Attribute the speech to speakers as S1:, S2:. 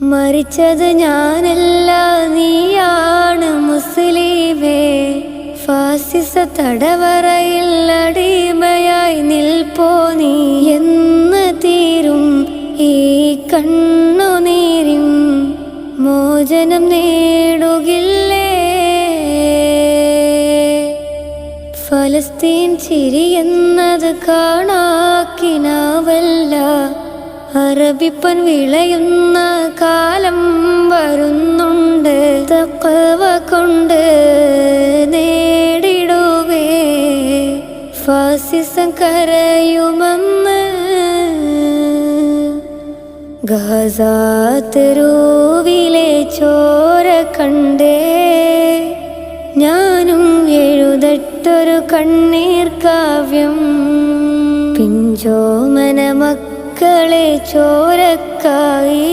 S1: മരിച്ചത് ഞാനല്ല, നീയാണ് മുസ്ലിമേ. ഫാസിസ തടവറയിൽ അടിമയായി നിൽപ്പോ നീ. എന്ന് തീരും ഈ കണ്ണുനീരിൻ മോചനം നേടുകില്ലേ? ഫലസ്തീൻ ചിരിയെന്നത് കാണാക്കിനാവല്ല, അറബിപ്പൻ വിളയുന്ന കാലം വരുന്നുണ്ട്. തഖ്വ കൊണ്ട് നേടിടുവേ ഫാസിസം കരയുമെന്ന്. ഗാസ തെരുവിലെ ചോര കണ്ടേ ഞാനും എഴുതട്ടൊരു കണ്ണീർ കാവ്യം. പിഞ്ചോമന മക്കളെ ചോരക്കായി